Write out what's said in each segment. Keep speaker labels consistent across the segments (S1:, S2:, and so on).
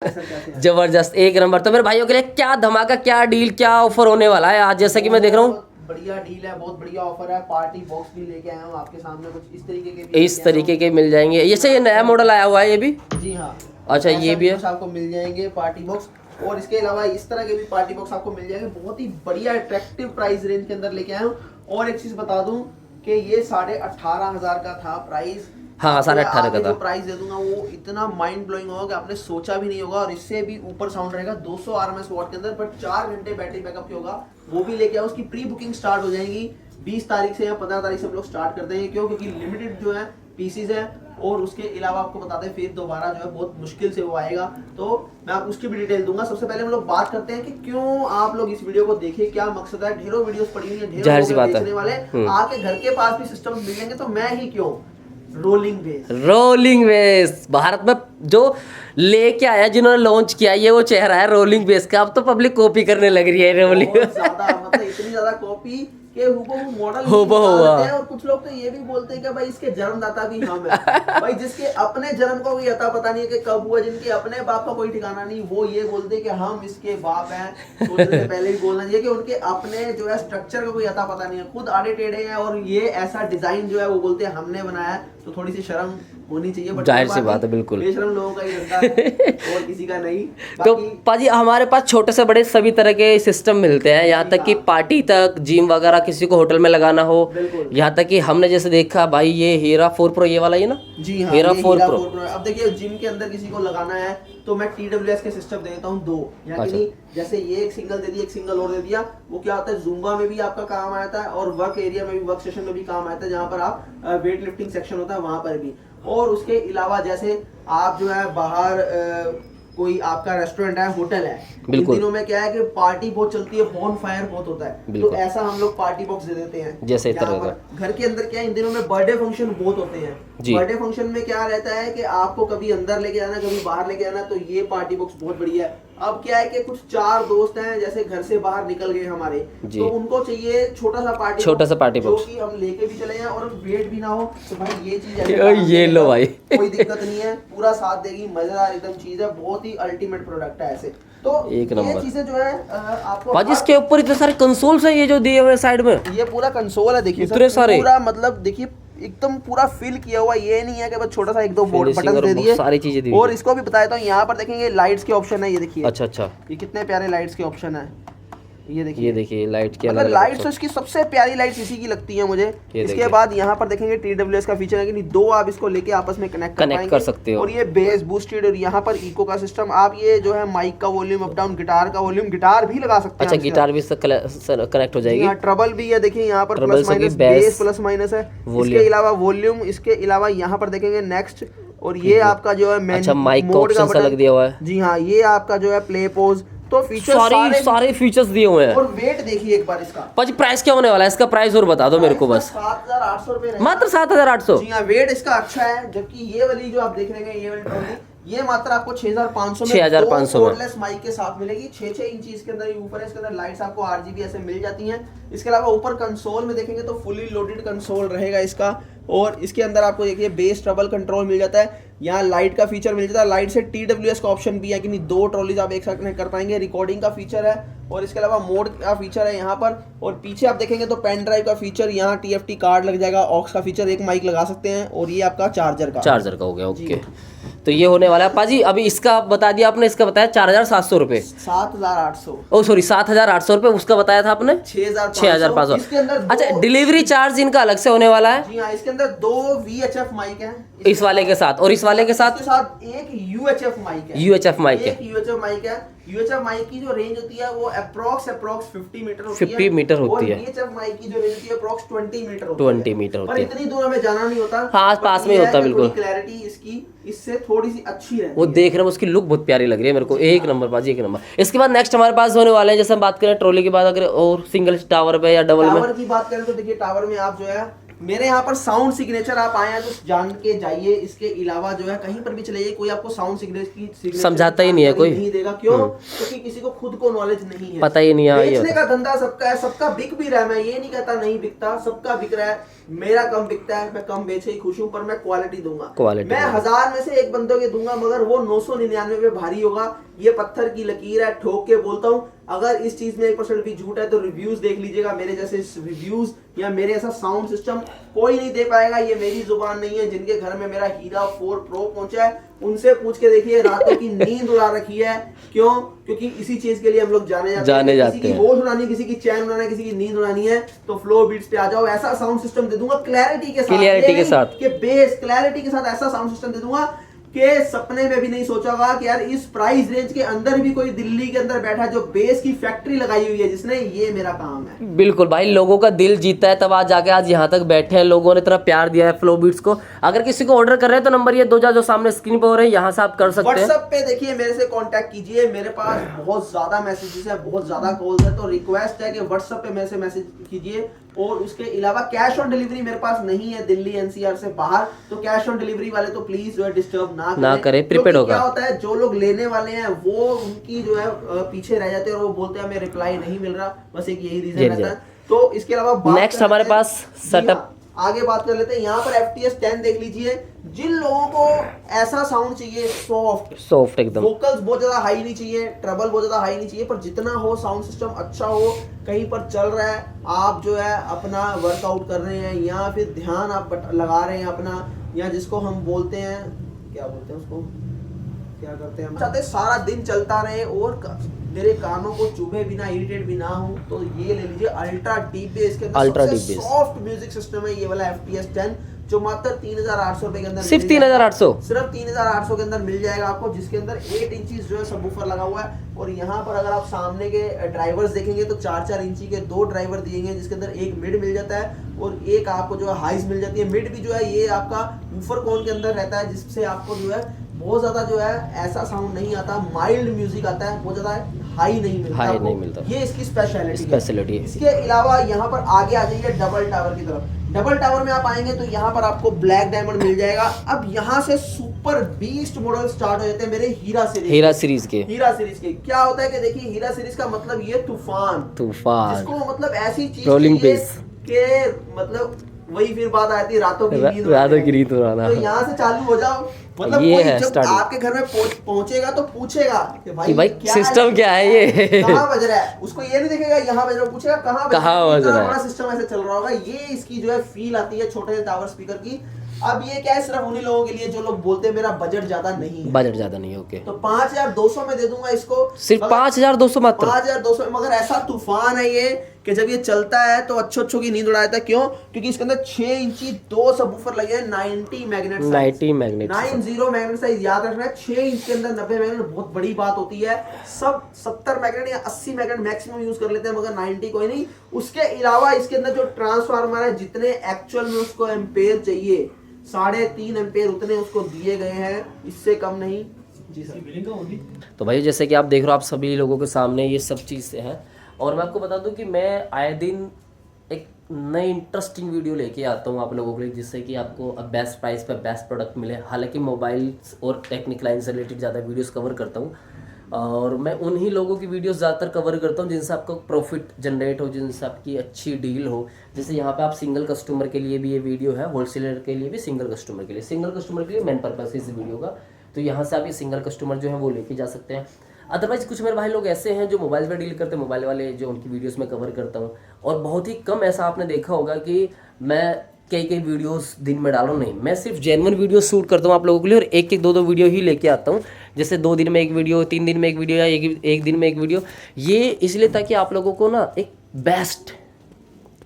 S1: जबरदस्त, एक नंबर। तो मेरे भाइयों के लिए क्या धमाका, क्या डील, क्या ऑफर होने वाला है आज? जैसा कि मैं देख रहा हूँ
S2: बढ़िया डील है, बहुत बढ़िया ऑफर है। पार्टी बॉक्स भी लेके आया हूँ आपके सामने, कुछ इस तरीके के भी
S1: इस तरीके के मिल जाएंगे। ये नया मॉडल आया हुआ है ये भी?
S2: जी हाँ।
S1: अच्छा, ये भी है,
S2: आपको मिल जाएंगे पार्टी बॉक्स। और इसके अलावा इस तरह के भी पार्टी बॉक्स आपको मिल जाएंगे, बहुत ही बढ़िया अट्रैक्टिव प्राइस रेंज के अंदर लेके आया हूँ। और एक चीज बता दूं कि ये 18,500 का था प्राइस।
S1: हाँ 18,500 का था।
S2: प्राइस दे दूंगा वो इतना माइंड ब्लोइंग होगा कि आपने सोचा भी नहीं होगा। और इससे भी ऊपर साउंड रहेगा 200 RMS वॉट के अंदर, पर 4 घंटे बैटरी बैकअप की होगा। वो भी लेके आओ। उसकी प्री बुकिंग स्टार्ट हो जाएगी 20 तारीख से या 15 तारीख से हम लोग स्टार्ट कर देंगे, क्योंकि लिमिटेड जो है पीसीज है। और उसके अलावा आपको बताते हैं फिर दोबारा जो है बहुत मुश्किल से वो आएगा, तो मैं आपको उसकी भी डिटेल दूंगा। सबसे पहले हम लोग बात करते हैं कि क्यों आप लोग इस वीडियो को देखें, क्या मकसद है। ढेरों वीडियोस पड़ी हुई है, ढेरों लोग बेचने वाले, आके घर के पास भी सिस्टम मिलेंगे, तो मैं ही क्यों।
S1: रोलिंग बेस भारत में जो लेके आया, जिन्होंने लॉन्च किया, ये वो चेहरा है रोलिंग बेस का। अब तो पब्लिक कॉपी करने लग रही है रोलिंग,
S2: मतलब इतनी ज्यादा कॉपी के हुबहू मॉडल
S1: हुआ।
S2: और कुछ लोग तो ये भी बोलते हैं कि भाई इसके जन्मदाता भी हम हैं। भाई जिसके अपने जन्म को कोई अता पता नहीं है कि कब हुआ, जिनके अपने बाप का कोई ठिकाना नहीं, वो ये बोलते हैं कि हम इसके बाप हैं। सोचने से पहले ही बोलना चाहिए कि उनके अपने जो है स्ट्रक्चर का कोई अता पता नहीं है, खुद आड़े टेढ़े हैं और ये ऐसा डिजाइन जो है वो बोलते हैं हमने बनाया है। तो थोड़ी सी शर्म होनी चाहिए,
S1: जाहिर सी बात है, बिल्कुल।
S2: बेशरम लोगों का ही धंधा है और किसी का नहीं।
S1: तो पाजी हमारे पास छोटे से बड़े सभी तरह के सिस्टम मिलते हैं, यहाँ तक कि पार्टी तक, जिम वगैरह किसी को होटल में लगाना हो, यहाँ तक कि हमने जैसे देखा भाई ये हीरा 4 Pro ये वाला, ये ना
S2: जी हाँ,
S1: हीरा 4 Pro।
S2: अब देखिए जिम के अंदर किसी को लगाना है तो मैं TWS के सिस्टम देता हूँ 2, यानी जैसे ये एक सिंगल दे दिया, एक सिंगल और दे दिया। वो क्या होता है, जुम्बा में भी आपका काम आता है और वर्क एरिया में भी, वर्क सेशन में भी काम आता है, जहाँ पर आप वेट लिफ्टिंग सेक्शन होता है वहां पर भी। और उसके अलावा जैसे आप जो है बाहर कोई आपका रेस्टोरेंट है, होटल है, इन दिनों में क्या है कि पार्टी बहुत चलती है, बॉन फायर बहुत होता है, तो ऐसा हम लोग पार्टी बॉक्स दे देते हैं।
S1: जैसे तरह का
S2: घर के अंदर क्या है, इन दिनों में बर्थडे फंक्शन बहुत होते हैं। बर्थडे फंक्शन में क्या रहता है कि आपको कभी अंदर लेके जाना, कभी बाहर लेके जाना, तो ये पार्टी बॉक्स बहुत बढ़िया है। अब क्या है कि कुछ 4 दोस्त हैं जैसे घर से बाहर निकल गए हमारे, तो उनको चाहिए छोटा सा पार्टी बॉक्स, जो कि हम लेके भी चले जाएं और वेट भी ना हो। तो भाई ये चीज
S1: ये लो भाई,
S2: कोई दिक्कत नहीं है, पूरा साथ देगी, मजेदार एकदम चीज है, बहुत ही अल्टीमेट प्रोडक्ट है ऐसे। तो
S1: एक नंबर
S2: ये चीजें जो है आपको
S1: भाई, इसके ऊपर इतने सारे कंसोल्स हैं, ये जो दिए हुए साइड में,
S2: ये पूरा कंसोल है। देखिए
S1: इतने सारे,
S2: पूरा मतलब देखिए एकदम पूरा फिल किया हुआ। ये नहीं है कि बस छोटा सा 1-2 बटन दे दिए, सारी चीजें दी। और इसको भी बता देता हूँ, यहाँ पर देखेंगे लाइट्स के ऑप्शन है, ये देखिए।
S1: अच्छा,
S2: ये कितने प्यारे लाइट्स के ऑप्शन है, ये देखिए
S1: लाइट के
S2: अलग लाइट्स, इसकी सबसे प्यारी लाइट्स इसी की लगती है मुझे। इसके बाद यहाँ पर देखेंगे TWS का फीचर है कि 2 आप इसको लेके आपस में कनेक्ट कर सकते हो। और ये बेस बूस्टेड, और यहाँ पर इको का सिस्टम। आप ये जो है माइक का वॉल्यूम अप डाउन, गिटार का वॉल्यूम, गिटार भी लगा सकते हैं। अच्छा, गिटार भी कनेक्ट हो जाएगी। ट्रबल भी है, देखिए यहाँ पर plus minus, base plus minus है। इसके अलावा वॉल्यूम, इसके अलावा यहाँ पर देखेंगे नेक्स्ट, और ये आपका जो है
S1: माइक का ऑप्शन अलग दिया हुआ है।
S2: जी हाँ, ये आपका जो है प्ले पोज। तो फीचर
S1: सारे फीचर्स दिए हुए हैं।
S2: और वेट देखिए एक बार इसका।
S1: पाजी प्राइस क्या होने वाला है इसका? प्राइस और बता दो मेरे को बस।
S2: 7,800 रुपए,
S1: मात्र 7,800।
S2: जी हाँ, वेट इसका अच्छा है। जबकि ये वाली जो आप देख रहे हैं, ये वाली ट्रॉली, ये मात्र आपको 6,500 में
S1: 6,500
S2: कोर्डलेस माइक के साथ मिलेगी। 6 इंच इसके अंदर ऊपर है, इसके अंदर लाइट्स आपको RGB ऐसे मिल जाती हैं। इसके अलावा ऊपर कंसोल में देखेंगे तो फुली लोडेड कंसोल रहेगा इसका। और इसके अंदर आपको देखिए बेस ट्रबल कंट्रोल मिल जाता है, यहाँ लाइट का फीचर मिल जाता है। लाइट से TWS का ऑप्शन भी है कि नहीं, 2 ट्रॉलीज आप एक साथ कनेक्ट कर पाएंगे। रिकॉर्डिंग का फीचर है, और इसके अलावा मोड का फीचर है यहाँ पर। और पीछे आप देखेंगे तो पेन ड्राइव का फीचर, यहाँ TFT कार्ड लग जाएगा, ऑक्स का फीचर, एक माइक लगा सकते हैं, और ये आपका चार्जर का हो गया। ओके, तो ये होने वाला है पाजी। अभी इसका बता दिया आपने, इसका बताया 4,700 रुपए, 7,800।
S1: ओ सॉरी 7,800 रुपए, उसका बताया था आपने
S2: 6,500। इसके अंदर
S1: अच्छा, डिलीवरी चार्ज इनका अलग से होने वाला है।
S2: जी हाँ, इसके अंदर 2 VHF माइक है
S1: इस वाले के साथ, और इस वाले के साथ
S2: एक UHF माइक है।
S1: UHF माइक है।
S2: UHF माइक है। UHF माइक की जो रेंज होती है वो अप्रॉक्स 50 मीटर होती है।
S1: 50 मीटर होती है।
S2: और VHF माइक की जो रेंज होती है अप्रॉक्स 20 मीटर होती
S1: 20 मीटर होती है।
S2: पर इतनी दूर हमें जाना नहीं होता।
S1: हाँ, पास में होता है बिल्कुल।
S2: क्लैरिटी इसकी इससे थोड़ी सी अच्छी है।
S1: वो देख रहे हैं, उसकी लुक बहुत प्यारी लग रही है मेरे को। एक नंबर बाजी, एक नंबर। इसके बाद नेक्स्ट हमारे पास होने वाले हैं, जैसे हम बात करें ट्रॉली की बात, अगर और सिंगल टावर पे या डबल में
S2: टावर की बात करें तो देखिए टावर में आप जो है मेरे यहाँ पर साउंड सिग्नेचर आप आए हैं तो जान के जाइए। इसके अलावा जो है कहीं पर भी चले जाइए, कोई आपको साउंड सिग्नेचर
S1: समझाता ही नहीं है कोई,
S2: नहीं देगा। क्यों? क्योंकि किसी को खुद को नॉलेज नहीं है,
S1: पता ही नहीं है।
S2: बेचने का धंधा सबका है, सबका बिक भी रहा है। मैं ये नहीं कहता नहीं बिकता, सबका बिक रहा है। मेरा कम बिकता है, मैं कम बेचे ही खुश हूँ, पर मैं क्वालिटी दूंगा। मैं 1000 में से एक बंदों के दूंगा, मगर वो 999 पे भारी होगा। ये पत्थर की लकीर है, ठोक के बोलता हूँ। अगर इस चीज में 1% भी झूठ है तो रिव्यूज देख लीजिएगा। मेरे जैसे रिव्यूज या मेरे ऐसा साउंड सिस्टम कोई नहीं दे पाएगा। ये मेरी जुबान नहीं है। जिनके घर में मेरा हीरा 4 प्रो पहुंचा है उनसे पूछ के देखिए, रातों की नींद उड़ा रखी है। क्यों? क्योंकि इसी चीज के लिए हम लोग जाने जाते हैं। किसी की होश उड़ानी, किसी की चैन उड़ानी, किसी की नींद उड़ानी है तो फ्लो बीट्स पे आ जाओ। ऐसा साउंड सिस्टम दे दूंगा क्लैरिटी के साथ, कि बेस क्लैरिटी के साथ ऐसा साउंड सिस्टम दे दूंगा कि सपने में भी नहीं सोचा होगा कि यार इस प्राइस रेंज के अंदर भी कोई दिल्ली के अंदर बैठा जो बेस की फैक्ट्री लगाई हुई है जिसने, ये मेरा काम है।
S1: बिल्कुल भाई, लोगों का दिल जीता है तब आज जाके आज यहाँ तक बैठे हैं। लोगों ने इतना प्यार दिया है फ्लो बीट्स को। अगर किसी को ऑर्डर कर रहे हैं तो नंबर ये 2000 जो सामने स्क्रीन पर हो रहे हैं, यहाँ से आप कर सकते हैं।
S2: व्हाट्सएप पे देखिए, मेरे से कांटेक्ट कीजिए। मेरे पास बहुत ज्यादा मैसेजेस है, बहुत ज्यादा कॉल्स है, तो रिक्वेस्ट है कि व्हाट्सएप पे मेरे से मैसेज कीजिए। और उसके अलावा कैश ऑन डिलीवरी मेरे पास नहीं है दिल्ली एनसीआर से बाहर, तो कैश ऑन डिलीवरी वाले तो प्लीज जो है डिस्टर्ब ना करें। प्रीपेड होगा। क्या होता है, जो लोग लेने वाले हैं वो उनकी जो है पीछे रह जाते हैं और वो बोलते हैं हमें रिप्लाई नहीं मिल रहा। बस एक यही रीजन रहता है। तो इसके अलावा
S1: नेक्स्ट हमारे पास सेटअप,
S2: आगे बात कर लेते हैं। यहाँ पर FTS 10 देख लीजिए। जिन लोगों को ऐसा साउंड चाहिए, सॉफ्ट एकदम, वोकल्स बहुत ज्यादा हाई नहीं चाहिए, ट्रबल बहुत ज्यादा हाई नहीं चाहिए, पर जितना हो साउंड सिस्टम अच्छा हो, कहीं पर चल रहा है, आप जो है अपना वर्कआउट कर रहे हैं या फिर ध्यान आप लगा रहे हैं अपना, या जिसको हम बोलते हैं, क्या बोलते हैं उसको, क्या करते हैं, चाहते सारा दिन चलता रहे और मेरे कानों को चुभे बिना, इरिटेट भी ना हो, तो ये ले लीजिए अल्ट्रा डीप बेस के अंदर सॉफ्ट म्यूजिक सिस्टम है ये वाला FTS 10, जो मात्र 3800 रुपए के अंदर,
S1: सिर्फ 3800,
S2: सिर्फ 3800 के अंदर मिल जाएगा आपको, जिसके अंदर 8 इंचीज जो है सबवूफर लगा हुआ है। और यहाँ पर अगर आप सामने के ड्राइवर्स देखेंगे तो 4-4 इंची के 2 ड्राइवर दिए गए, जिसके अंदर एक मिड मिल जाता है और एक आपको जो है हाइज मिल जाती है। मिड भी जो है ये आपका वूफर कोन के अंदर रहता है, जिससे आपको जो है बहुत ज्यादा जो है ऐसा साउंड नहीं आता, माइल्ड म्यूजिक आता है, बहुत ज्यादा हाई नहीं मिलता। ये इसकी स्पेशलिटी है। इसके अलावा यहाँ पर आगे आ जाइए डबल टावर की तरफ। डबल टावर में आप आएंगे तो यहाँ पर आपको ब्लैक डायमंड मिल जाएगा। अब यहाँ से सुपर बीस्ट मॉडल स्टार्ट हो जाते हैं मेरे हीरा सीरीज के। क्या होता है कि देखिए, हीरा सीरीज का मतलब ये तूफान, जिसको मतलब ऐसी चीज के मतलब वही फिर बात आती है रातों की नींद उड़ाना। तो यहाँ से चालू हो जाओ, मतलब ये है जब आपके घर में पहुंचेगा तो पूछेगा कि भाई क्या सिस्टम क्या है, ये कहाँ बज रहा है। उसको ये नहीं देखेगा यहाँ बज रहा है, पूछेगा कहाँ बज रहा है। बड़ा सिस्टम ऐसे चल रहा होगा। ये इसकी जो है फील आती है छोटे से टावर स्पीकर की। अब ये क्या है, सिर्फ उन्हीं लोगों के लिए जो लोग बोलते हैं मेरा बजट ज्यादा नहीं है, ओके, तो 5200 में दे दूंगा इसको, सिर्फ 5200 मात्र, 5200। मगर ऐसा तूफान है ये कि जब ये चलता है तो अच्छों की नींद उड़ा देता है। क्यों? क्योंकि इसके अंदर 6 इंची 2 सबवूफर लगे हैं, 90 मैग्नेट 90 मैग्नेट साइज याद रखना है। 6 इंच के अंदर 90 मैग्नेट बहुत बड़ी बात होती है। सब 70 मैग्नेट या 80 मैग्नेट मैक्सिमम यूज कर लेते हैं, मगर 90 कोई नहीं। उसके अलावा इसके अंदर जो ट्रांसफार्मर है, जितने एक्चुअल में उसको एम्पेयर चाहिए 3.5 एम्पेयर उतने उसको दिए गए हैं, इससे कम नहीं। जी सर।
S1: तो भाई जैसे कि आप देख रहे हो, आप सभी लोगों के सामने ये सब चीज़ें हैं। और मैं आपको बता दूं कि मैं आए दिन एक नई इंटरेस्टिंग वीडियो लेके आता हूँ आप लोगों के लिए, जिससे कि आपको बेस्ट प्राइस पे बेस्ट प्रोडक्ट मिले। हालांकि मोबाइल्स और टेक्निक लाइन से रिलेटेड ज़्यादा वीडियोस कवर करता हूँ, और मैं उन्हीं लोगों की वीडियोस ज़्यादातर कवर करता हूँ जिनसे आपको प्रॉफिट जनरेट हो, जिनसे आपकी अच्छी डील हो। जैसे यहाँ पे आप सिंगल कस्टमर के लिए भी ये वीडियो है, होलसेलर के लिए भी, सिंगल कस्टमर के लिए मेन पर्पस है इस वीडियो का। तो यहाँ से आप ये सिंगल कस्टमर जो है वो लेके जा सकते हैं। अदरवाइज कुछ मेरे भाई लोग ऐसे हैं जो मोबाइल पे डील करते हैं, मोबाइल वाले जो उनकी वीडियोस में कवर करता हूँ। और बहुत ही कम ऐसा आपने देखा होगा कि मैं कई वीडियोस दिन में डालूँ, नहीं, मैं सिर्फ जेन्युइन वीडियो शूट करता हूँ आप लोगों के लिए, और एक 2 वीडियो ही लेके आता हूँ। जैसे 2 दिन में एक वीडियो, 3 दिन में एक वीडियो, या एक दिन में एक वीडियो। ये इसलिए ताकि आप लोगों को ना एक बेस्ट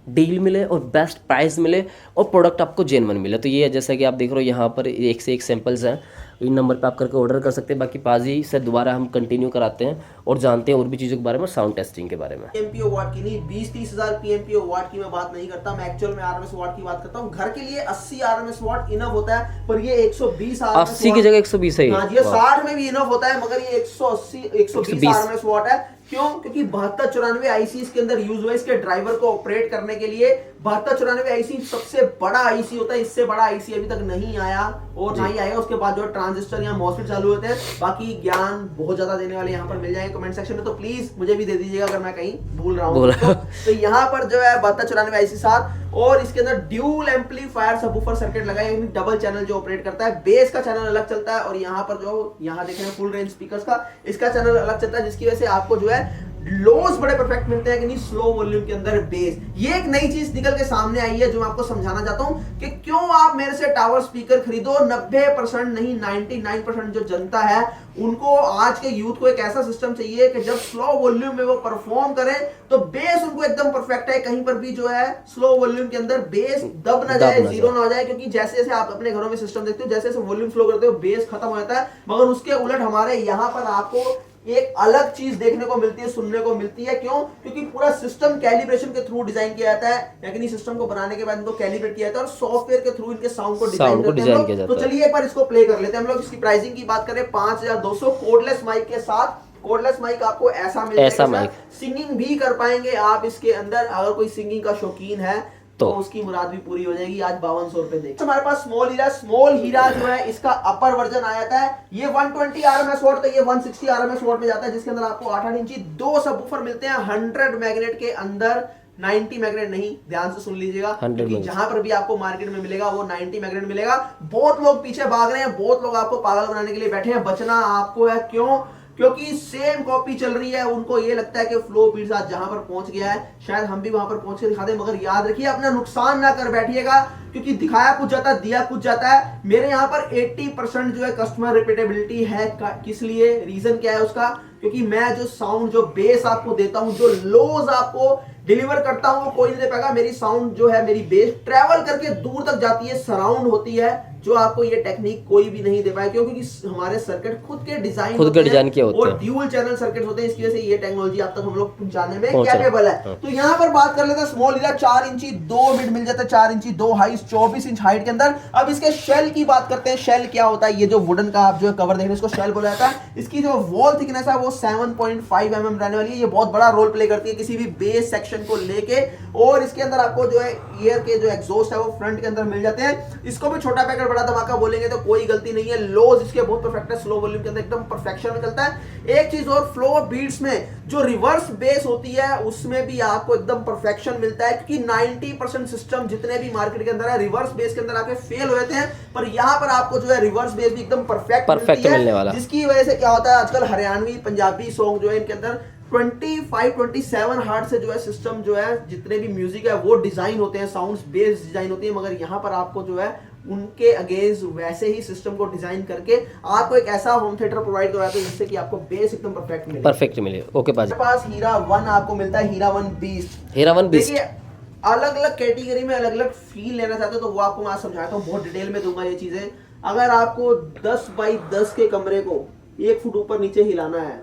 S1: डील मिले और बेस्ट प्राइस मिले और प्रोडक्ट आपको जेन्युइन मिले। तो ये है, जैसा कि आप देख रहे हो यहाँ पर एक से एक सैंपल्स हैं, इन नंबर पे आप करके ऑर्डर कर सकते हैं। बाकी पाजी से दोबारा हम कंटिन्यू कराते हैं और जानते हैं और भी चीज़ों के बारे में, साउंड टेस्टिंग के बारे में।
S2: PMPO वाट की नहीं, 20-30 हज़ार PMPO वाट की मैं बात नहीं करता, मैं एक्चुअल में RMS वाट की बात करता हूँ। घर के लिए 80 RMS वाट इनफ होता है, पर ये 120
S1: 80 की जगह 120 है।
S2: हाँ जी, 60 में भी इनफ होता है, मगर ये 120 RMS वाट है। क्यों? क्योंकि 7294 आईसी इसके अंदर यूज हुआ है इसके ड्राइवर को ऑपरेट करने के लिए। 7294 आईसी सबसे बड़ा आईसी होता है, इससे बड़ा आईसी अभी तक नहीं आया और ना ही आएगा। उसके बाद जो ट्रांजिस्टर या मॉसफेट चालू होते हैं। बाकी ज्ञान बहुत ज्यादा देने वाले यहाँ पर मिल जाएंगे कमेंट सेक्शन में, तो प्लीज मुझे भी दे दीजिएगा अगर मैं कहीं भूल रहा हूँ। तो यहाँ पर जो है 7294 आईसी 7 और इसके अंदर ड्यूल एम्पलीफायर सबवूफर सर्किट लगा है, डबल चैनल जो ऑपरेट करता है। बेस का चैनल अलग चलता है और यहाँ पर जो यहाँ देख रहे हैं फुल रेंज स्पीकर्स का, इसका चैनल अलग चलता है, जिसकी वजह से आपको जो है लोस बड़े परफेक्ट मिलते हैं कि नहीं स्लो वॉल्यूम के अंदर बेस। ये एक नई चीज निकल के सामने आई है जो मैं आपको समझाना चाहता हूं कि क्यों आप मेरे से टावर स्पीकर खरीदो। 90% नहीं 99% जो जनता है उनको, आज के यूथ को एक ऐसा सिस्टम चाहिए कि जब स्लो वॉल्यूम में वो परफॉर्म करें तो बेस उनको एकदम परफेक्ट है, कहीं पर भी जो है स्लो वॉल्यूम के अंदर बेस दब ना जाए, जीरो ना हो जाए। क्योंकि जैसे जैसे आप अपने घरों में सिस्टम देखते हो, जैसे जैसे वॉल्यूम स्लो करते हो बेस खत्म हो जाता है, मगर उसके उलट हमारे यहाँ पर आपको एक अलग चीज देखने को मिलती है, सुनने को मिलती है। क्यों? क्योंकि पूरा सिस्टम कैलिब्रेशन के थ्रू डिजाइन किया जाता है, यानी सिस्टम को बनाने के बाद इनको कैलिब्रेट किया जाता है और सॉफ्टवेयर के थ्रू इनके साउंड को डिजाइन किया जाता है। तो चलिए एक बार इसको प्ले कर लेते हैं हम लोग। इसकी प्राइसिंग की बात करें 5200 कोडलेस माइक के साथ। कोडलेस माइक आपको ऐसा मिल जाएगा, सिंगिंग भी कर पाएंगे आप इसके अंदर। अगर कोई सिंगिंग का शौकीन है तो उसकी मुराद भी पूरी हो जाएगी। आज 5200 रुपए देख हमारे पास स्मॉल हीरा जो है इसका अपर वर्जन आ जाता है। ये 120 RMS वॉट तो ये 160 RMS वॉट में जाता है, जिसके अंदर आपको 8 इंची 2 सबवूफर मिलते हैं 100 मैग्नेट के अंदर। 90 मैग्नेट नहीं, ध्यान से सुन लीजिएगा, क्योंकि जहां पर भी आपको मार्केट में मिलेगा वो 90 मैग्नेट मिलेगा। बहुत लोग पीछे भाग रहे हैं, बहुत लोग आपको पागल बनाने के लिए बैठे हैं, बचना आपको है। क्यों? क्योंकि सेम कॉपी चल रही है। उनको ये लगता है कि फ्लो बीट्स आज जहां पर पहुंच गया है शायद हम भी वहां पर पहुंच के दिखा दें, मगर याद रखिए अपना नुकसान ना कर बैठिएगा, क्योंकि दिखाया कुछ जाता है दिया कुछ जाता है। मेरे यहाँ पर 80% जो है कस्टमर रिपीटेबिलिटी है। किस लिए? रीजन क्या है उसका? क्योंकि मैं जो साउंड जो बेस आपको देता हूं, जो लोज आपको डिलीवर करता हूं, वो कोई नहीं दे पाएगा। मेरी साउंड जो है, मेरी बेस ट्रैवल करके दूर तक जाती है, सराउंड होती है, जो आपको ये टेक्निक कोई भी नहीं दे पाएगा। क्योंकि हमारे सर्किट खुद के डिजाइन किए होते हैं और ड्यूल चैनल सर्किट होते हैं। इसकी वजह से ये टेक्नोलॉजी आप तक हम लोग पहुंचाने में कैपेबल है। तो यहाँ पर बात कर लेते हैं स्मॉल हीरा 4 इंची 2 मिड मिल जाता है, 4 इंची 2 हाई, 24 इंच हाइट के अंदर। अब इसके शेल की बात करते हैं। शेल क्या होता है? ये जो वुडन का आप जो कवर देख रहे हैं इसको शेल बोला जाता है। इसकी जो वॉल थिकनेस है वो 7.5 mm रहने वाली है। ये बहुत बड़ा रोल प्ले करती है किसी भी बेस सेक्शन को लेके। और इसके अंदर आपको जो है ईयर के जो एग्जॉस्ट है वो फ्रंट के अंदर मिल जाते हैं। इसको भी छोटा पैकेट बड़ा धमाका बोलेंगे तो कोई गलती नहीं है। लोज इसके बहुत परफेक्ट है, स्लो वॉल्यूम के अंदर एकदम परफेक्शन में चलता है। एक चीज और, फ्लो बीट्स में जो रिवर्स बेस होती है उसमें भी आपको एकदम परफेक्शन मिलता है, क्योंकि 90% सिस्टम जितने भी मार्केट के अंदर है रिवर्स बेस के अंदर आके फेल हो जाते हैं, पर यहाँ पर आपको जो है रिवर्स बेस भी एकदम परफेक्ट मिलने वाला। जिसकी वजह से क्या होता है, आजकल हरियाणवी पंजाबी सॉन्ग जो है इनके अंदर 25-27 हार्ट से जो है सिस्टम जो है जितने भी म्यूजिक है वो डिजाइन होते हैं, साउंड्स बेस्ड डिजाइन होती है। मगर यहाँ पर आपको जो है उनके अगेंस्ट वैसे ही सिस्टम को डिजाइन करके आपको एक ऐसा होम थिएटर प्रोवाइड करवाते हैं जिससे कि आपको बेस एकदम परफेक्ट मिले। ओके पास हीरा 1 आपको मिलता है, हीरा 1 बीस्ट। अलग अलग कैटेगरी में अलग अलग फील लेना चाहते हो तो वो आपको मैं समझाता हूँ, बहुत डिटेल में दूंगा ये चीजें। अगर आपको 10 बाई 10 के कमरे को 1 फुट ऊपर नीचे हिलाना है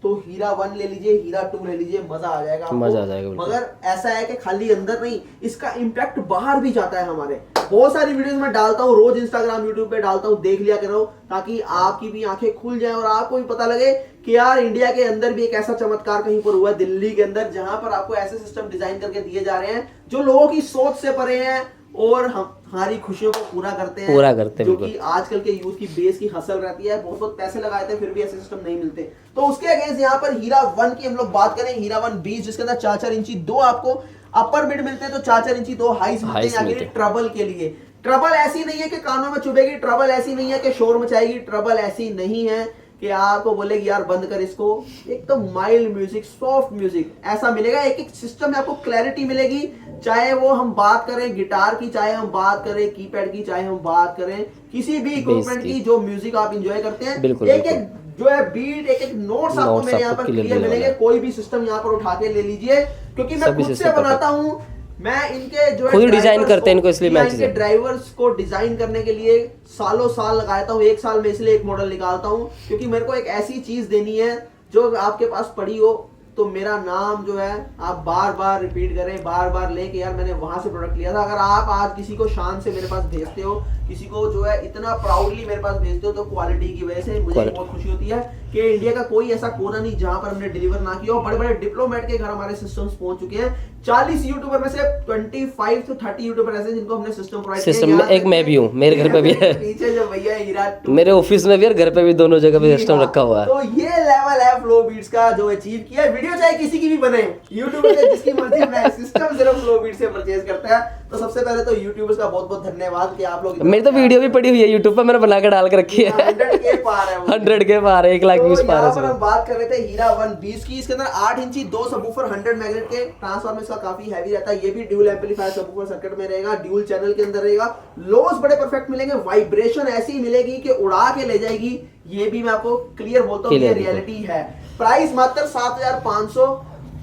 S2: तो हीरा 1 ले लीजिए, हीरा 2 ले लीजिए, मजा आ जाएगा आपको। मजा आ जाएगा। मगर ऐसा है कि खाली अंदर नहीं, इसका इम्पैक्ट बाहर भी जाता है। हमारे बहुत सारी वीडियोस में डालता हूँ, रोज इंस्टाग्राम यूट्यूब पे डालता हूँ, देख लिया करो, ताकि आपकी भी आंखें खुल जाए और आपको भी पता लगे कि यार इंडिया के अंदर भी एक ऐसा चमत्कार कहीं पर हुआ है, दिल्ली के अंदर, जहां पर आपको ऐसे सिस्टम डिजाइन करके दिए जा रहे हैं जो लोगों की सोच से परे हैं और हमारी खुशियों को पूरा करते हैं। जो कि आजकल के यूथ की बेस की हसल रहती है, बहुत बहुत पैसे लगाए थे फिर भी ऐसे सिस्टम नहीं मिलते। तो उसके अगेंस्ट यहाँ पर हीरा 1 की हम लोग बात करें, हीरा 1 बीस, जिसके अंदर 4-4 इंची 2 आपको अपर मिड मिलते हैं, तो 4-4 इंची 2 हाइस मिलते हैं ट्रबल के लिए। ट्रबल ऐसी नहीं है कि कानों में चुभेगी, ट्रबल ऐसी नहीं है कि शोर मचाएगी, ट्रबल ऐसी नहीं है कि आपको बोलेगी यार बंद कर इसको। एक तो माइल्ड म्यूजिक, सॉफ्ट म्यूजिक ऐसा मिलेगा। एक एक सिस्टम में आपको क्लैरिटी मिलेगी, चाहे वो हम बात करें गिटार की, चाहे हम बात करें कीपैड की, चाहे हम बात करें किसी भी इक्विपमेंट की, जो म्यूजिक आप एंजॉय करते हैं। एक एक जो है बीट, एक एक नोट्स आपको मेरे यहाँ पर क्लियर मिलेंगे। कोई भी सिस्टम यहाँ पर उठा के ले लीजिए, क्योंकि मैं खुद से बनाता हूँ। मैं इनके जो है डिजाइन करते हैं इनको, इसलिए मैं इनके ड्राइवर्स को डिजाइन करने के लिए सालों साल लगाता हूँ। 1 साल में इसलिए एक मॉडल निकालता हूँ, क्योंकि मेरे को एक ऐसी चीज देनी है जो आपके पास पड़ी हो तो मेरा नाम जो है आप बार बार रिपीट करें, बार बार लेके यार मैंने वहां से प्रोडक्ट लिया था। अगर आप आज किसी को शान से मेरे पास भेजते हो, किसी को जो है इतना प्राउडली मेरे पास भेजते हो, तो क्वालिटी की वजह से मुझे बहुत खुशी होती है। कि इंडिया का कोई ऐसा कोना नहीं जहां पर हमने डिलीवर ना किया हो। बड़े बड़े डिप्लोमेट के घर हमारे सिस्टम्स पहुंच चुके हैं। 40 यूट्यूबर में से 25 से 30 यूट्यूबर ऐसे जिनको हमने सिस्टम प्रोवाइड किया।
S1: सिस्टम में एक मैं भी हूँ, मेरे घर पे भी है,
S2: पीछे जो भैया हीरा
S1: मेरे ऑफिस में भी और घर पे भी, दोनों जगह पे सिस्टम रखा हुआ है।
S2: तो ये लेवल है फ्लो बीट्स का जो अचीव किया है। वीडियो चाहे किसी की भी बने, यूट्यूबर से जिसकी मर्जी बनाए, सिस्टम सिर्फ फ्लो बीट से परचेज करता है। तो सबसे पहले तो यूट्यूबर्स का बहुत बहुत धन्यवाद कि आप लोग,
S1: मेरी तो वीडियो भी पड़ी हुई है यूट्यूब पर, मैंने बना के डाल के रखी है।
S2: 100K पार है,
S1: 100K पार है, 1 लाख व्यूज पार
S2: यहाँ पर
S1: है।
S2: हम बात कर रहे थे हीरा 120 की। इसके अंदर 8 इंची 2 सबवूफर 100 मैग्नेट के ट्रांसफार्मर, इसका काफी हैवी रहता है। ये भी ड्यूल एम्पलीफायर सबवूफर सर्किट में रहेगा, ड्यूल चैनल के अंदर रहेगा। लोस बड़े परफेक्ट मिलेंगे, वाइब्रेशन ऐसी मिलेगी कि उड़ा के ले जाएगी। ये भी मैं आपको क्लियर बोलता हूँ, ये रियलिटी है। प्राइस मात्र 7500,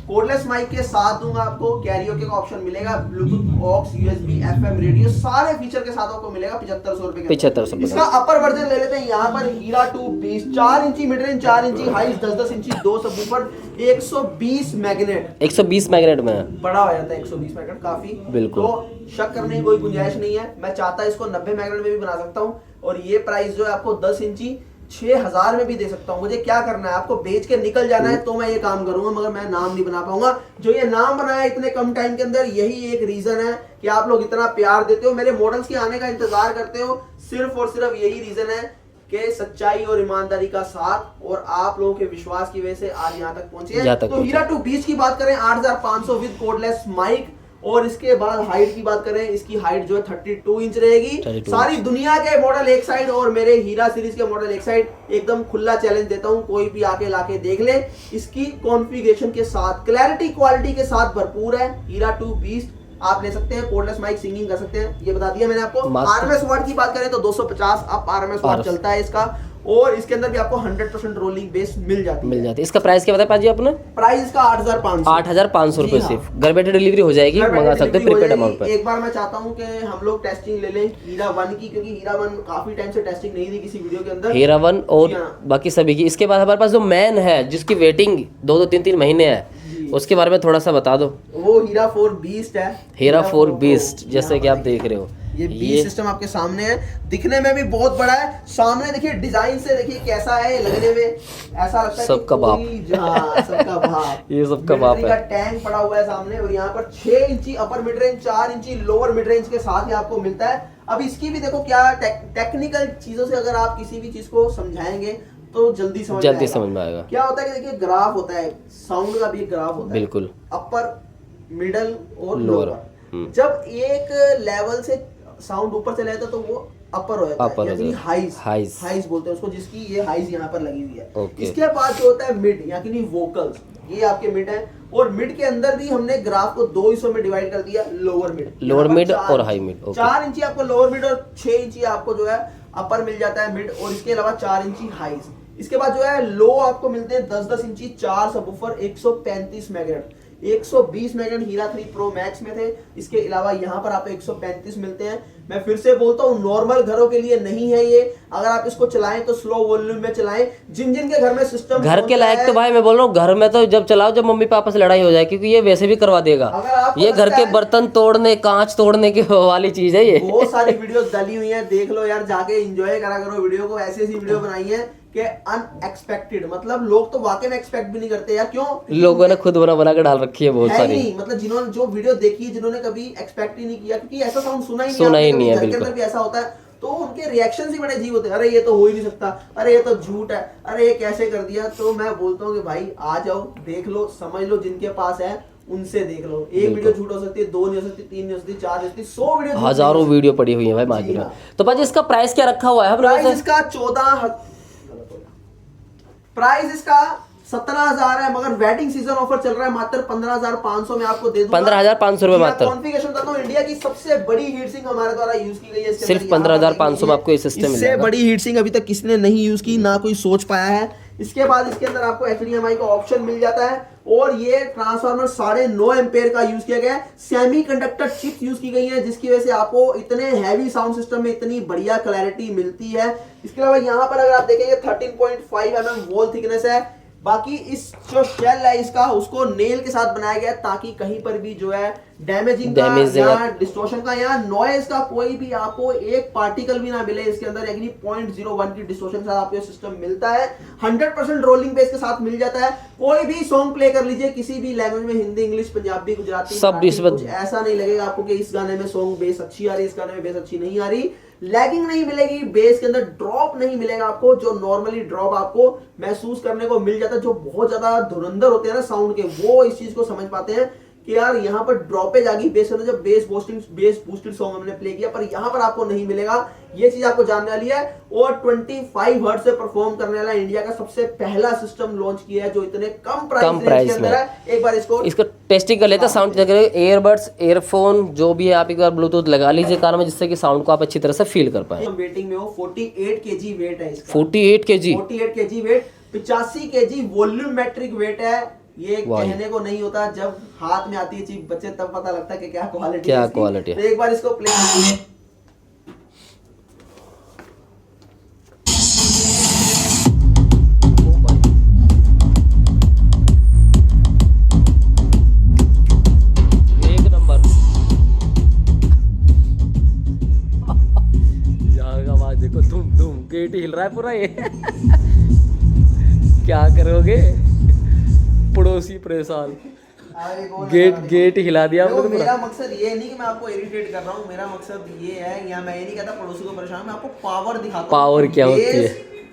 S2: कोडलेस माइक के साथ दूंगा आपको, कैरियोके का ऑप्शन मिलेगा, bluetooth, aux, USB, FM radio सारे फीचर के साथ आपको मिलेगा 7500 रुपए के।
S1: 7500।
S2: इसका अपर वर्जन ले लेते हैं यहाँ पर, हीरा 220, 4 इंची मिड रेंज, 4 इंची हाई, 10-10 इंची 2 सबवूफर, 120 मैग्नेट।
S1: 120 मैग्नेट में
S2: बड़ा हो जाता है 120 मैग्नेट काफी,
S1: बिल्कुल।
S2: तो शक करने की कोई गुंजाइश नहीं है। मैं चाहता इसको 90 मैग्नेट में भी बना सकता हूँ, और ये प्राइस जो है आपको 10 इंची 6000 में भी दे सकता हूँ। मुझे क्या करना है, आपको बेच के निकल जाना है तो मैं ये काम करूंगा, मगर मैं नाम नहीं बना पाऊंगा। जो ये नाम बनाया इतने कम टाइम के अंदर, यही एक रीजन है कि आप लोग इतना प्यार देते हो, मेरे मॉडल्स के आने का इंतजार करते हो। सिर्फ और सिर्फ यही रीजन है कि सच्चाई और ईमानदारी का साथ और आप लोगों के विश्वास की वजह से आज यहाँ तक पहुंचे हैं। तो हीरा 220 की बात करें 8500 विद कोडलेस माइक, और इसके बाद हाइट की बात करें, इसकी हाइट जो है 32 इंच रहेगी। सारी दुनिया के मॉडल एक साइड और मेरे हीरा सीरीज के मॉडल एक साइड। एकदम खुला चैलेंज देता हूं, कोई भी आके लाके देख ले। इसकी कॉन्फ़िगरेशन के साथ, क्लैरिटी क्वालिटी के साथ भरपूर है। हीरा 220 आप ले सकते हैं, कोडलेस माइक, सिंगिंग कर सकते हैं, ये बता दिया मैंने आपको। आरएमएस वाट की बात करें तो 250 अप आरएमएस वाट चलता है इसका, और इसके अंदर भी आपको 100% रोलिंग बेस मिल जाती है।
S1: इसका प्राइस क्या बताया पाजी आपने?
S2: प्राइस इसका 8500।
S1: 8500 रुपए सिर्फ। घर बैठे डिलीवरी हो जाएगी, मंगा सकते हैं प्रीपेड अमाउंट पर।
S2: एक बार मैं चाहता हूं कि हम लोग टेस्टिंग ले लें हीरा 1 की, क्योंकि हीरा 1 काफी टाइम से टेस्टिंग नहीं थी किसी वीडियो के अंदर।
S1: हीरा 1 और बाकी सभी की। इसके बाद हमारे पास जो मैन है, जिसकी वेटिंग 2-2 3-3 महीने है, उसके बारे में थोड़ा सा बता दो।
S2: वो हीरा 4 बीस्ट है।
S1: हीरा 4 बीस्ट, जैसे कि आप देख रहे हो,
S2: ये बीस्ट सिस्टम आपके सामने है। दिखने में भी बहुत बड़ा है, सामने देखिए डिजाइन से देखिए कैसा है, लगने में ऐसा लगता है
S1: सबका बाप।
S2: सबका बाप।
S1: ये सबका बाप है।
S2: का टैंक पड़ा हुआ है सामने, और यहाँ पर 6 इंची अपर मिड रेंज, 4 इंची लोअर मिड रेंज के साथ ही आपको मिलता है। अब इसकी भी देखो क्या टेक्निकल चीजों से अगर आप किसी भी चीज को समझाएंगे तो जल्दी समझ में आएगा। क्या होता है कि देखिए ग्राफ होता है, साउंड का भी एक ग्राफ होता है, बिल्कुल, अपर, मिडल और लोअर। जब एक लेवल से साउंड ऊपर चला जाता है तो वो अपर हो जाता है, यानी हाइज बोलते हैं उसको, जिसकी ये हाइज यहाँ पर लगी हुई है। इसके बाद जो होता है मिड, यानी वोकल्स, ये आपके मिड है। और मिड के अंदर भी हमने ग्राफ को 2 हिस्सों में डिवाइड कर दिया, लोअर मिड और हाई मिड। 4 इंची आपको लोअर मिड और 6 इंची आपको जो है अपर मिल जाता है मिड, और इसके अलावा 4 इंची हाइज। इसके बाद जो है लो आपको मिलते हैं 10-10 इंची 4 सबवूफर, 135 मैग्नेट। 120 मैग्नेट हीरा 3 प्रो मैक्स में थे। इसके अलावा यहाँ पर आपको 135 मिलते हैं। मैं फिर से बोलता हूँ, नॉर्मल घरों के लिए नहीं है ये। अगर आप इसको चलाएं तो स्लो वॉल्यूम में चलाएं। जिन जिन के घर में सिस्टम
S1: घर के लायक, तो भाई मैं बोल रहा हूँ घर में तो जब चलाओ जब मम्मी पापा से लड़ाई हो जाए, क्योंकि ये वैसे भी करवा देगा। ये घर के बर्तन तोड़ने, कांच तोड़ने की वाली चीज है ये।
S2: बहुत सारी वीडियो डली हुई है, देख लो यार, जाके एंजॉय करा करो वीडियो को। ऐसी वीडियो बनाई है कि अनएक्सपेक्टेड, मतलब लोग तो वाकई में एक्सपेक्ट भी नहीं करते यार। क्यों?
S1: लोगों ने खुद बना के डाल रखी है बहुत सारी।
S2: नहीं, मतलब जिन्होंने जो वीडियो देखी है, जिन्होंने कभी एक्सपेक्ट ही नहीं किया, क्योंकि ऐसा साउंड सुना ही नहीं है, बिल्कुल भी ऐसा होता है, तो उनके रिएक्शन ही बड़े अजीब होते हैं। अरे ये तो हो ही नहीं सकता, अरे ये तो झूठ है, अरे ये कैसे कर दिया। तो मैं बोलता हूँ कि भाई आ जाओ, देख लो, समझ लो, जिनके पास है उनसे देख लो। एक वीडियो झूठ हो सकती है, 2 नहीं हो सकती, 3 नहीं हो सकती, 4 नहीं हो सकती, 100 वीडियो,
S1: हजारों वीडियो पड़ी हुई है भाई मार्केट में। तो भाई इसका प्राइस क्या रखा हुआ है?
S2: प्राइस इसका 17,000 है, मगर वेडिंग सीजन ऑफर चल रहा है, मात्र 15,500 में आपको दे दूंगा।
S1: 15,500 रुपए मात्र।
S2: कॉन्फ़िगरेशन करता हूं, इंडिया की सबसे बड़ी हीट सिंक हमारे द्वारा यूज की गई है।
S1: सिर्फ 15,500 में आपको ये सिस्टम मिलेगा।
S2: इससे बड़ी हीट सिंक अभी तक किसी ने नहीं यूज की, ना कोई सोच पाया है। इसके बाद इसके अंदर आपको HDMI का ऑप्शन मिल जाता है, और ये ट्रांसफार्मर 9.5 एम्पेयर का यूज किया गया है। सेमीकंडक्टर चिप यूज की गई है, जिसकी वजह से आपको इतने हैवी साउंड सिस्टम में इतनी बढ़िया क्लैरिटी मिलती है। इसके अलावा यहाँ पर अगर आप देखेंगे 13.5 mm वॉल थिकनेस है, बाकी इस जो शेल है इसका उसको नेल के साथ बनाया गया है ताकि कहीं पर भी जो है डैमेजिंग का या डिस्टॉर्शन का या नॉइज का कोई भी आपको एक पार्टिकल भी ना मिले इसके अंदर, यानी 0.01 की डिस्टॉर्शन के साथ आपको सिस्टम मिलता है। 100% रोलिंग बेस के साथ मिल जाता है। कोई भी सॉन्ग प्ले कर लीजिए किसी भी लैंग्वेज में, हिंदी, इंग्लिश, पंजाबी, गुजराती, सब कुछ ऐसा नहीं लगेगा आपको कि इस गाने में सॉन्ग बेस अच्छी आ रही है, इस गाने में बेस अच्छी नहीं आ रही। लैगिंग नहीं मिलेगी, बेस के अंदर ड्रॉप नहीं मिलेगा आपको, जो नॉर्मली ड्रॉप आपको महसूस करने को मिल जाता है। जो बहुत ज्यादा धुरंधर होते हैं ना साउंड के, वो इस चीज को समझ पाते हैं कि यार यहाँ पर ड्रॉपेज आ गई बेस के अंदर जब बेस बूस्टेड सॉन्ग हमने प्ले किया, पर यहाँ पर आपको नहीं मिलेगा। ये चीज आपको जानने वाली है। और 25 हर्ट्ज से परफॉर्म करने वाला इंडिया का सबसे पहला सिस्टम लॉन्च किया है जो इतने कम प्राइस के अंदर है। एक बार इसको
S1: टेस्टिंग कर लेते हैं, साउंड चेक करेंगे। एयरबड्स, एयरफोन जो भी है आप एक बार ब्लूटूथ लगा लीजिए कार में, जिससे कि साउंड को आप अच्छी तरह से फील कर पाए।
S2: वेटिंग में हो 48 kg वेट है इसका।
S1: 48 kg
S2: weight, 85 kg volumetric weight है। ये कहने को नहीं होता, जब हाथ में आती है चीज बच्चे तब पता लगता है कि क्या क्वालिटी है। तो एक बार इसको प्ले कीजिए।
S1: एक नंबर जाएगा आवाज देखो, धूम धूम गेट हिल रहा है पूरा ये क्या करोगे पड़ोसी परेशान, गेट हिला दिया आपने।
S2: मेरा मकसद ये नहीं कि मैं आपको इरिटेट कर रहा हूँ, मेरा मकसद ये है, या मैं ये नहीं कहता पड़ोसी को परेशान, मैं आपको पावर दिखाता हूँ।
S1: पावर क्या होती है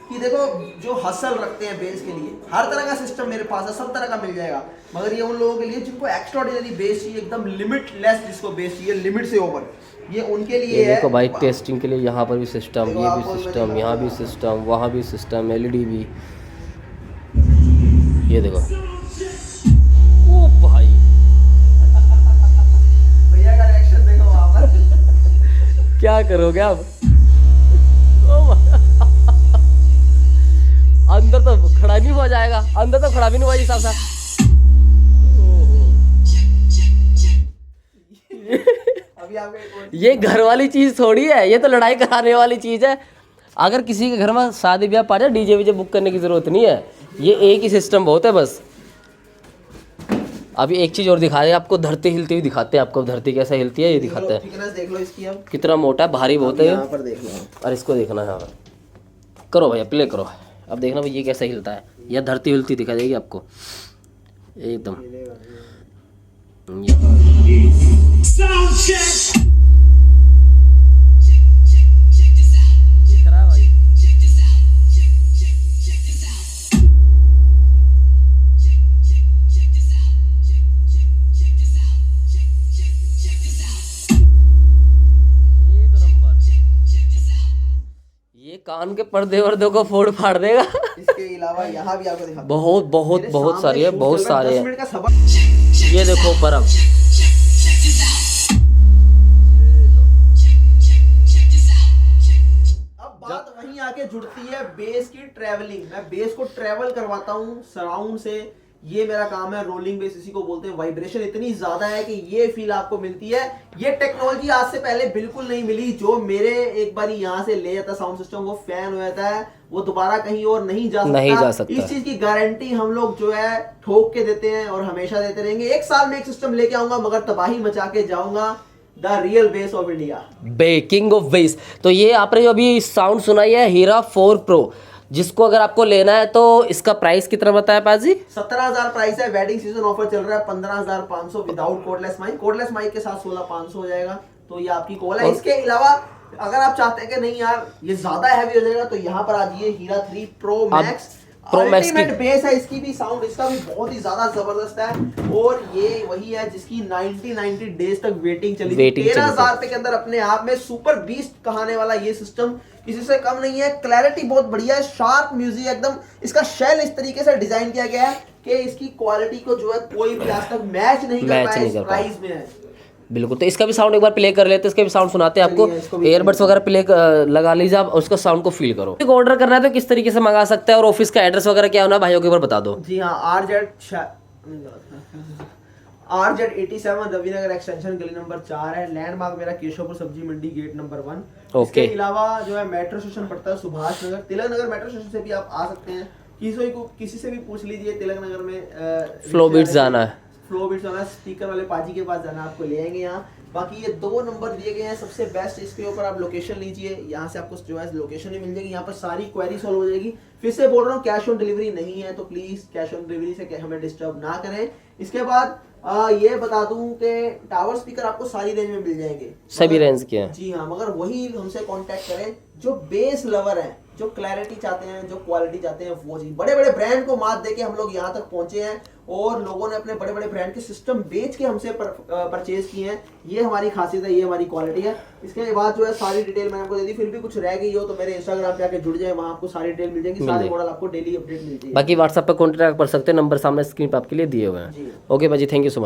S2: कि देखो जो हसल रखते हैं बेस के लिए, हर तरह का सिस्टम मेरे पास है, सब तरह का मिल जाएगा। मगर ये उन लोगों के लिए जिनको एक्स्ट्राऑर्डिनरी बेस चाहिए, एकदम लिमिटलेस, जिसको बेस चाहिए लिमिट से ओवर, ये उनके लिए है।
S1: देखो भाई टेस्टिंग के लिए यहाँ पर भी सिस्टम, ये भी सिस्टम, यहाँ भी सिस्टम, वहाँ भी सिस्टम, LED भी, ये देखो। ओ भाई
S2: भैया का रिएक्शन देखो वहाँ पर
S1: क्या करोगे आप? अंदर तो खड़ा नहीं हुआ जाएगा, अंदर तो खड़ा भी नहीं हुआ जी साहब। ये घर वाली चीज थोड़ी है, ये तो लड़ाई कराने वाली चीज है। अगर किसी के घर में शादी ब्याह पा जाए, डीजे वीजे बुक करने की जरूरत नहीं है, ये एक ही सिस्टम बहुत है बस। अभी एक चीज और दिखा रहे हैं आपको, धरती हिलती हुई दिखाते हैं आपको। धरती कैसे हिलती है ये दिखाते हैं।
S2: थिकनेस देख लो इसकी, अब
S1: कितना मोटा है, भारी बहुत है।
S2: यहाँ पर देख लो,
S1: और इसको देखना है, करो भैया प्ले करो। अब देखना भाई ये कैसे हिलता है, या धरती हिलती दिखा देगी आपको एकदम। ये कान के पर्दे वर्दों को फोड़ फाड़ देगा।
S2: इसके अलावा यहाँ भी आपको दिखा
S1: बहुत बहुत बहुत सारे हैं, बहुत सारे हैं। ये देखो बर्फ,
S2: अब बात वहीं आके जुड़ती है बेस की ट्रैवलिंग। मैं बेस को ट्रैवल करवाता हूँ सराउंड से, ये मेरा काम है। रोलिंग बेस इसी को बोलते हैं। वाइब्रेशन इतनी ज्यादा है कि ये फील आपको मिलती है। ये टेक्नोलॉजी आज से पहले बिल्कुल नहीं मिली। जो मेरे एक बार यहाँ से ले जाता साउंड सिस्टम, वो फैन हो जाता है, वो दोबारा कहीं और नहीं जा सकता। इस चीज की गारंटी हम लोग जो है ठोक के देते हैं और हमेशा देते रहेंगे। 1 साल में एक सिस्टम लेके आऊंगा, मगर तबाही मचा के जाऊंगा। The real base of India,
S1: king of base. तो ये आपने जो अभी साउंड सुनाई है हीरा 4 Pro, जिसको अगर आपको लेना है तो इसका प्राइस कितना बताया पाजी?
S2: 17,000 प्राइस है। वेडिंग सीजन ऑफर चल रहा है 15,500 without cordless mic. Cordless mic के साथ 16,500 हो जाएगा। तो ये आपकी कॉल है। इसके अलावा अगर आप चाहते हैं कि नहीं यार ये ज्यादा हैवी हो जाएगा, तो यहाँ पर आ जाइए हीरा 3 Pro Max। अल्टीमेट बेस है, इसकी भी साउंड इसका भी बहुत ही ज्यादा जबरदस्त है। और ये वही है जिसकी 90 डेज तक वेटिंग चली। 13,000 रुपए के अंदर अपने आप में सुपर बीस्ट कहाने वाला ये सिस्टम किसी से कम नहीं है। क्लैरिटी बहुत बढ़िया है, शार्प म्यूजिक एकदम। इसका शेल इस तरीके से डिजाइन किया गया है कि इसकी क्वालिटी को जो है कोई भी आज तक मैच नहीं कर पाया इस प्राइस में है।
S1: बिल्कुल। तो इसका भी साउंड एक बार प्ले कर लेते हैं, इसका भी साउंड सुनाते हैं आपको। एयरबड्स वगैरह प्ले लगा लीजिए आप, उसका साउंड को फील करो। ऑर्डर करना है तो किस तरीके से मंगा सकते हैं, और ऑफिस का एड्रेस वगैरह क्या होना है भाइयों के ऊपर बता दो।
S2: जी हाँ, RZ 87 रविनगर एक्सटेंशन गली नंबर 4 है। लैंडमार्क मेरा केशवपुर सब्जी मंडी गेट नंबर 1। इसके अलावा जो है मेट्रो स्टेशन पड़ता है सुभाष नगर, तिलक नगर मेट्रो स्टेशन से भी आप आ सकते हैं। किसी से भी पूछ लीजिए, तिलक नगर में
S1: फ्लो बीट्स जाना है।
S2: फ्लो बीट्स जाना है, स्पीकर वाले पाजी के पास जाना, आपको ले आएंगे यहाँ। बाकी ये 2 नंबर दिए गए हैं सबसे बेस्ट, इसके ऊपर आप लोकेशन लीजिए, यहाँ से आपको जो है लोकेशन ही मिल जाएगी, यहाँ पर सारी क्वेरी सॉल्व हो जाएगी। फिर से बोल रहा हूँ कैश ऑन डिलीवरी नहीं है, तो प्लीज कैश ऑन डिलीवरी से हमें डिस्टर्ब ना करें। इसके बाद ये बता दूं कि टावर स्पीकर आपको सारी रेंज में मिल जाएंगे,
S1: सभी रेंज के हैं।
S2: जी हाँ, मगर वही हमसे कांटेक्ट करें जो बेस लवर हैं, जो क्लैरिटी चाहते हैं, जो क्वालिटी चाहते हैं, वो जी। बड़े बड़े ब्रांड को मात देके हम लोग यहाँ तक पहुंचे हैं और लोगों ने अपने बड़े बड़े ब्रांड के सिस्टम बेच के हमसे परचेज किए हैं। ये हमारी खासियत है, ये हमारी क्वालिटी है। इसके बाद जो है सारी डिटेल मैंने आपको दे दी, फिर भी कुछ रह गई हो तो मेरे इंस्टाग्राम पे आके जुड़ जाए, वहाँ आपको सारी डिटेल मिल जाएगी, सारे मॉडल आपको डेली अपडेट मिल जाएगी।
S1: बाकी व्हाट्सएप पर कॉन्टैक्ट कर सकते हैं, नंबर सामने स्क्रीन पर आपके लिए दिए हुए हैं। ओके भाई जी, थैंक यू सो मच।